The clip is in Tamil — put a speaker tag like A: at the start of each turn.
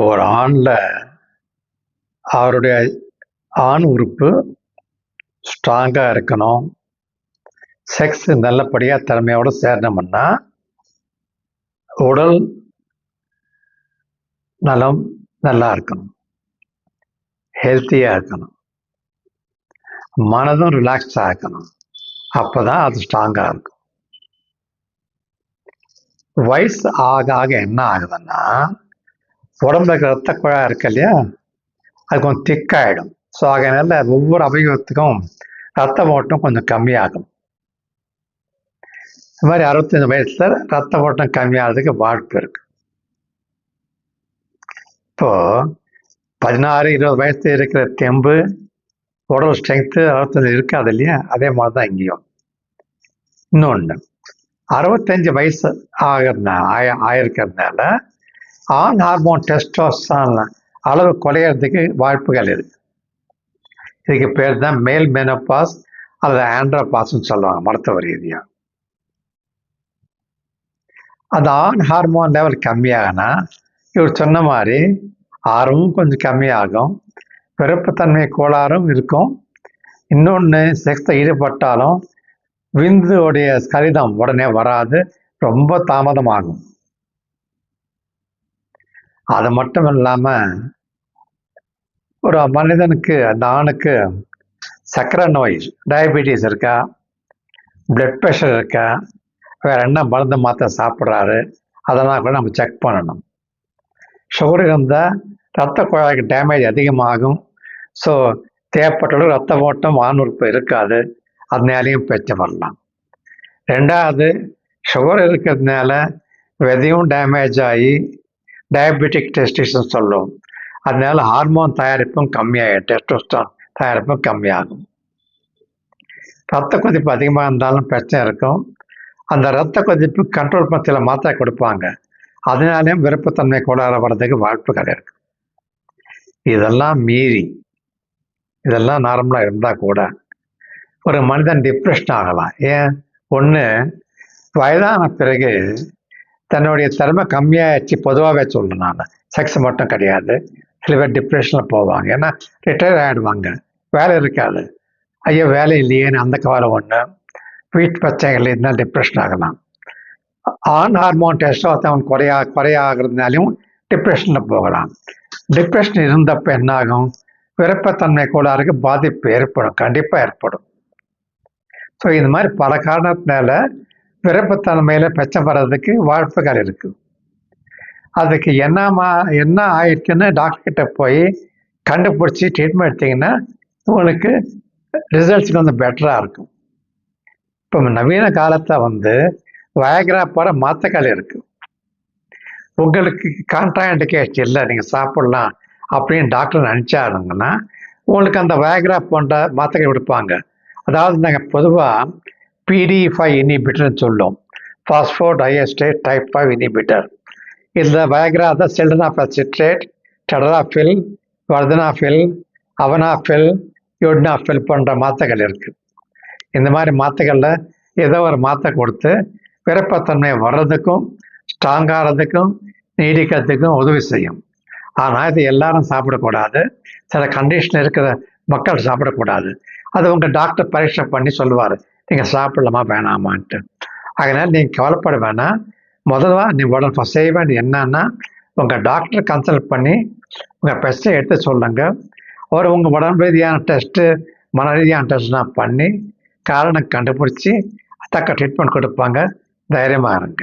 A: ஒரு ஆணில் அவருடைய ஆண் உறுப்பு ஸ்ட்ராங்காக இருக்கணும், செக்ஸ் நல்லபடியாக திறமையோடு சேரணும்னா உடல் நலம் நல்லா இருக்கணும், ஹெல்த்தியாக இருக்கணும், மனதும் ரிலாக்ஸ்டாக இருக்கணும். அப்போ தான் அது ஸ்ட்ராங்காக இருக்கும். வயசு ஆக ஆக என்ன ஆகுதுன்னா, உடம்புல இருக்கிற ரத்த குழாய் இருக்கு இல்லையா, அது கொஞ்சம் திக்காயிடும். ஸோ அதனால ஒவ்வொரு அவயவத்துக்கும் ரத்த ஓட்டம் கொஞ்சம் கம்மியாகும். இது மாதிரி 65 வயசுல ரத்த ஓட்டம் கம்மியாகிறதுக்கு வாய்ப்பு இருக்கு. இப்போ 16-20 வயசு இருக்கிற தெம்பு, உடல் ஸ்ட்ரென்த்து 65 இருக்காது இல்லையா, அதே மாதிரி தான் இங்கேயும். இன்னொன்று, 65 வயசு ஆயிருக்கிறதுனால ஆண் ஹார்மோன் டெஸ்டோஸ்டெரான் அளவு குறையிறதுக்கு வாய்ப்புகள் இருக்கு. இதுக்கு பேர் தான் மேல் மெனோபாஸ் அல்லது ஆண்ட்ரோபாஸ்ன்னு சொல்லுவாங்க மருத்துவ ரீதியாக. அந்த ஆண் ஹார்மோன் லெவல் கம்மியாகனா இவர் சொன்ன மாதிரி ஆர்வமும் கொஞ்சம் கம்மியாகும், பிறப்புத்தன்மை கோளாறும் இருக்கும். இன்னொன்று, செக்ஸில் ஈடுபட்டாலும் விந்துடைய கரிதம் உடனே வராது, ரொம்ப தாமதமாகும். அது மட்டும் இல்லாமல் ஒரு மனிதனுக்கு, அந்த ஆணுக்கு சர்க்கரை நோய், டயபெட்டிஸ் இருக்கா, பிளட் ப்ரெஷர் இருக்கா, வேறு என்ன மருந்து மாத்திரை சாப்பிட்றாரு, அதெல்லாம் கூட நம்ம செக் பண்ணணும். சுகர் இருந்தால் ரத்த குழாய்க்கு டேமேஜ் அதிகமாகும். ஸோ தேவைப்பட்ட ரத்த ஓட்டம் ஆண் உறுப்பு இருக்காது, அதனாலையும் பிரச்சனை வரலாம். ரெண்டாவது, சுகர் இருக்கிறதுனால விதையும் டேமேஜ் ஆகி டயபெட்டிக் டெஸ்டிஸ்ன்னு சொல்லுவோம். அதனால ஹார்மோன் தயாரிப்பும் கம்மியாகும், டெஸ்டோஸ்டெரான் தயாரிப்பும் கம்மியாகும். ரத்த கொதிப்பு அதிகமாக இருந்தாலும் பிரச்சனை இருக்கும். அந்த ரத்த கொதிப்பு கண்ட்ரோல் பண்ண சில மாத்திரை கொடுப்பாங்க, அதனாலேயும் விருப்பத்தன்மை கோளாறு வர்றதுக்கு வாய்ப்புகள் இருக்கு. இதெல்லாம் மீறி, இதெல்லாம் நார்மலாக இருந்தால் கூட ஒரு மனிதன் டிப்ரெஷன் ஆகலாம். ஏன்? ஒன்று, வயதான பிறகு தன்னுடைய திறமை கம்மியாகிடுச்சு, பொதுவாகவே சொல்கிறேன் நான், செக்ஸ் மட்டும் கிடையாது. சில பேர் டிப்ரெஷனில் போவாங்க, ஏன்னா ரிட்டையர் ஆகிடுவாங்க, வேலை இருக்காது, ஐயோ வேலை இல்லையேன்னு அந்த கவலை ஒன்று, வீட்டு பிரச்சனைகள் இருந்தால் டிப்ரெஷன் ஆகலாம். ஆண் ஹார்மோன் டெஸ்டோஸ்டெரான் குறையாகிறதுனாலையும் டிப்ரெஷனில் போகலாம். டிப்ரெஷன் இருந்தப்போ என்ன ஆகும்? விருப்பத்தன்மை கோளாறுக்கு பாதிப்பு ஏற்படும், கண்டிப்பாக ஏற்படும். ஸோ இந்த மாதிரி பல காரணத்தினால விருப்பத்தன்மையில் பிரச்சனை வர்றதுக்கு வாய்ப்புகள் இருக்குது. அதுக்கு என்ன ஆயிடுச்சுன்னு டாக்டர்கிட்ட போய் கண்டுபிடிச்சி ட்ரீட்மெண்ட் எடுத்திங்கன்னா உங்களுக்கு ரிசல்ட்ஸ் கொஞ்சம் பெட்டராக இருக்கும். இப்போ நவீன காலத்தில் வயக்ரா போகிற மாத்திரைகள் இருக்குது. உங்களுக்கு கான்ட்ராஇண்டிகேஷன் இல்லை, நீங்கள் சாப்பிட்லாம் அப்படின்னு டாக்டர் நினச்சாருங்கன்னா உங்களுக்கு அந்த வயக்ரா போன்ற மாத்திரைகள் கொடுப்பாங்க. அதாவது நாங்கள் பொதுவாக PDE5 இனிபிட்டர்னு சொல்லுவோம், பாஸ்போடைஎஸ்டேட் டைப் 5 இனிபிட்டர். இதில் வயக்ரா தான் சில்டனாஃபில் சிட்ரேட், டெடராஃபில், வர்தனாஃபில், அவனாஃபில், யோட்னாஃபில் போன்ற மாத்திரைகள் இருக்குது. இந்த மாதிரி மாத்திரைகளில் ஏதோ ஒரு மாத்திரை கொடுத்து விருப்பத்தன்மை வர்றதுக்கும் ஸ்ட்ராங்காகிறதுக்கும் நீடிக்கிறதுக்கும் உதவி செய்யும். ஆனால் இது எல்லாரும் சாப்பிடக்கூடாது, சில கண்டிஷன் இருக்கிற மக்கள் சாப்பிடக்கூடாது. அது உங்கள் டாக்டர் பரீட்சை பண்ணி சொல்லுவார், நீங்கள் சாப்பிடலாமா வேணாமான்ட்டு. அதனால் நீங்கள் கவலைப்பட வேணாம். முதல்ல நீ உடம்பு செய்ய வேண்டிய என்னன்னா, உங்கள் டாக்டரை கன்சல்ட் பண்ணி உங்கள் பிரச்சனை எடுத்து சொல்லுங்கள். அவர் உங்கள் உடம்பு ரீதியான டெஸ்ட்டு, மன ரீதியான டெஸ்ட்லாம் பண்ணி காரணம் கண்டுபிடிச்சி தக்க ட்ரீட்மெண்ட் கொடுப்பாங்க. தைரியமாக இருங்க.